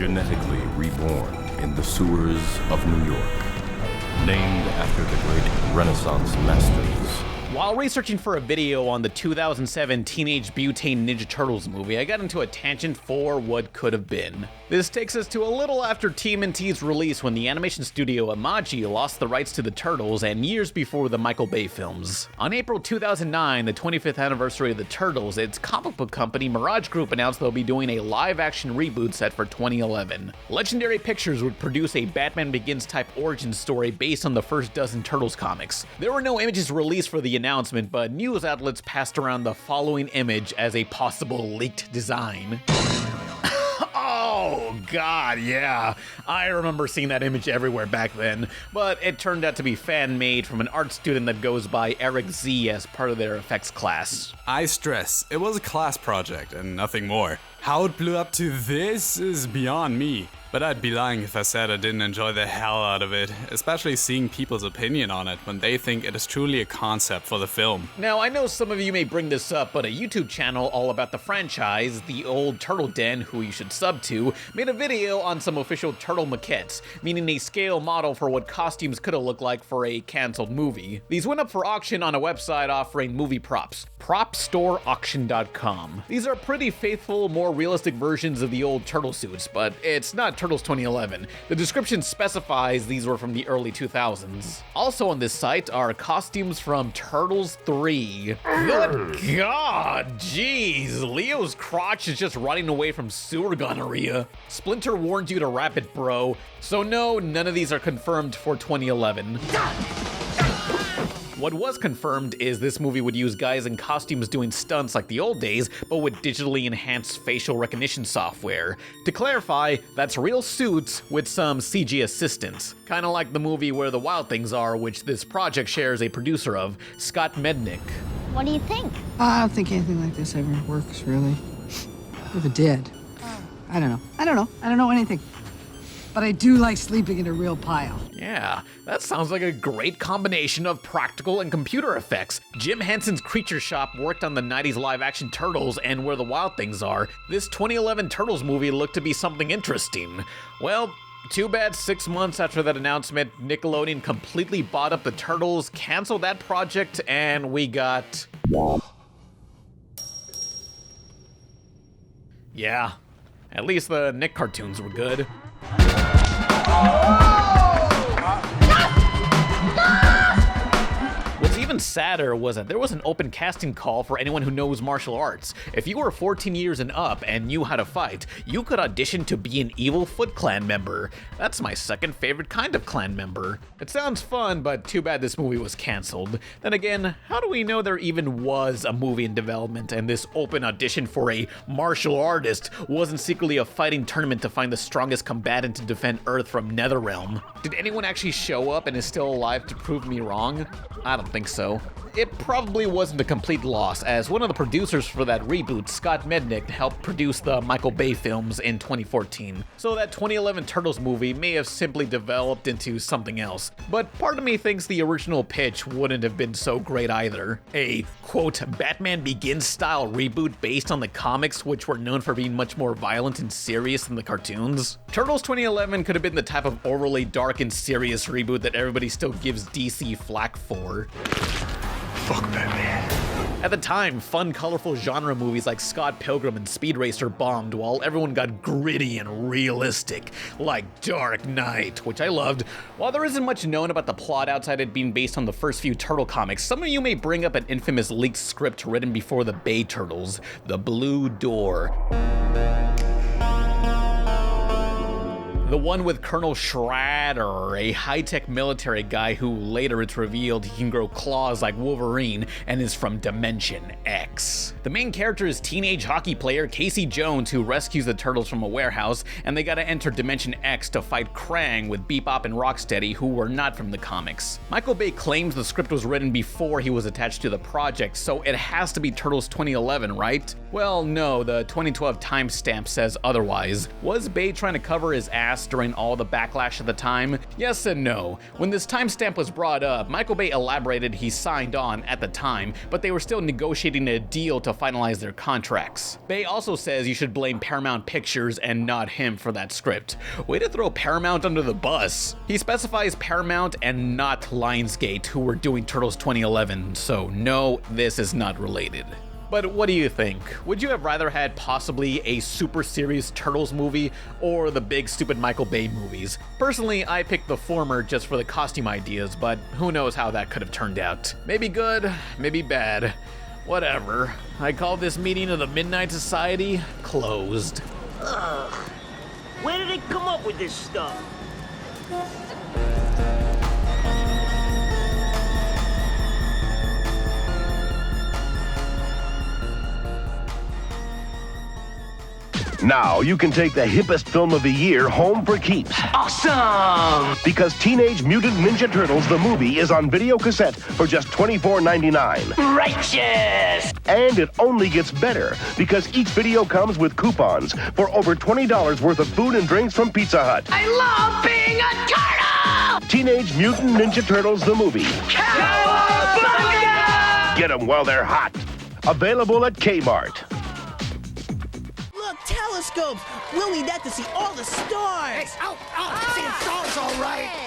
genetically reborn in the sewers of New York, named after the great Renaissance masters. While researching for a video on the 2007 Teenage Mutant Ninja Turtles movie, I got into a tangent for what could have been. This takes us to a little after TMNT's release, when the animation studio Edgy lost the rights to the Turtles, and years before the Michael Bay films. On April 2009, the 25th anniversary of the Turtles, its comic book company Mirage Group announced they'll be doing a live-action reboot set for 2011. Legendary Pictures would produce a Batman Begins type origin story based on the first dozen Turtles comics. There were no images released for the announcement, but news outlets passed around the following image as a possible leaked design. Oh god, yeah. I remember seeing that image everywhere back then, but it turned out to be fan-made from an art student that goes by Eric Z as part of their effects class. I stress, it was a class project and nothing more. How it blew up to this is beyond me. But I'd be lying if I said I didn't enjoy the hell out of it, especially seeing people's opinion on it when they think it is truly a concept for the film. Now, I know some of you may bring this up, but a YouTube channel all about the franchise, The Old Turtle Den, who you should sub to, made a video on some official turtle maquettes, meaning a scale model for what costumes could have looked like for a cancelled movie. These went up for auction on a website offering movie props, propstoreauction.com. These are pretty faithful, more realistic versions of the old turtle suits, but it's not Turtles 2011. The description specifies these were from the early 2000s. Also on this site are costumes from Turtles 3. Good god, jeez, Leo's crotch is just running away from sewer gonorrhea. Splinter warned you to wrap it, bro. So no, none of these are confirmed for 2011. What was confirmed is this movie would use guys in costumes doing stunts like the old days, but with digitally enhanced facial recognition software. To clarify, that's real suits with some CG assistance. Kinda like the movie Where the Wild Things Are, which this project shares a producer of, Scott Mednick. What do you think? I don't think anything like this ever works, really. If it did. I don't know anything. But I do like sleeping in a real pile. Yeah, that sounds like a great combination of practical and computer effects. Jim Henson's Creature Shop worked on the 90s live-action Turtles and Where the Wild Things Are. This 2011 Turtles movie looked to be something interesting. Well, too bad 6 months after that announcement, Nickelodeon completely bought up the Turtles, canceled that project, and we got... Yeah, at least the Nick cartoons were good. What's even sadder was that there was an open casting call for anyone who knows martial arts. If you were 14 years and up and knew how to fight, you could audition to be an evil Foot Clan member. That's my second favorite kind of clan member. It sounds fun, but too bad this movie was canceled. Then again, how do we know there even was a movie in development and this open audition for a martial artist wasn't secretly a fighting tournament to find the strongest combatant to defend Earth from Netherrealm? Did anyone actually show up and is still alive to prove me wrong? I don't think so. It probably wasn't a complete loss, as one of the producers for that reboot, Scott Mednick, helped produce the Michael Bay films in 2014. So that 2011 Turtles movie may have simply developed into something else. But part of me thinks the original pitch wouldn't have been so great either. A, quote, Batman Begins style reboot based on the comics, which were known for being much more violent and serious than the cartoons. Turtles 2011 could have been the type of overly dark and serious reboot that everybody still gives DC flack for. Fuck Batman. At the time, fun, colorful genre movies like Scott Pilgrim and Speed Racer bombed, while everyone got gritty and realistic, like Dark Knight, which I loved. While there isn't much known about the plot outside it being based on the first few Turtle comics, some of you may bring up an infamous leaked script written before the Bay Turtles, The Blue Door. The one with Colonel Shredder, a high-tech military guy who later it's revealed he can grow claws like Wolverine and is from Dimension X. The main character is teenage hockey player Casey Jones, who rescues the Turtles from a warehouse, and they gotta enter Dimension X to fight Krang with Bebop and Rocksteady, who were not from the comics. Michael Bay claims the script was written before he was attached to the project, so it has to be Turtles 2011, right? Well, no, the 2012 timestamp says otherwise. Was Bay trying to cover his ass past during all the backlash at the time? Yes and no. When this timestamp was brought up, Michael Bay elaborated he signed on at the time, but they were still negotiating a deal to finalize their contracts. Bay also says you should blame Paramount Pictures and not him for that script. Way to throw Paramount under the bus. He specifies Paramount and not Lionsgate, who were doing Turtles 2011, so no, this is not related. But what do you think? Would you have rather had possibly a super serious Turtles movie or the big stupid Michael Bay movies? Personally, I picked the former just for the costume ideas, but who knows how that could have turned out. Maybe good, maybe bad. Whatever. I call this meeting of the Midnight Society closed. Ugh. Where did they come up with this stuff? Now you can take the hippest film of the year home for keeps. Awesome! Because Teenage Mutant Ninja Turtles the movie is on video cassette for just $24.99. Righteous! And it only gets better because each video comes with coupons for over $20 worth of food and drinks from Pizza Hut. I love being a turtle! Teenage Mutant Ninja Turtles the movie. Cowabunga! Get them while they're hot. Available at Kmart. Look, telescopes! We'll need that to see all the stars! Seeing stars all right!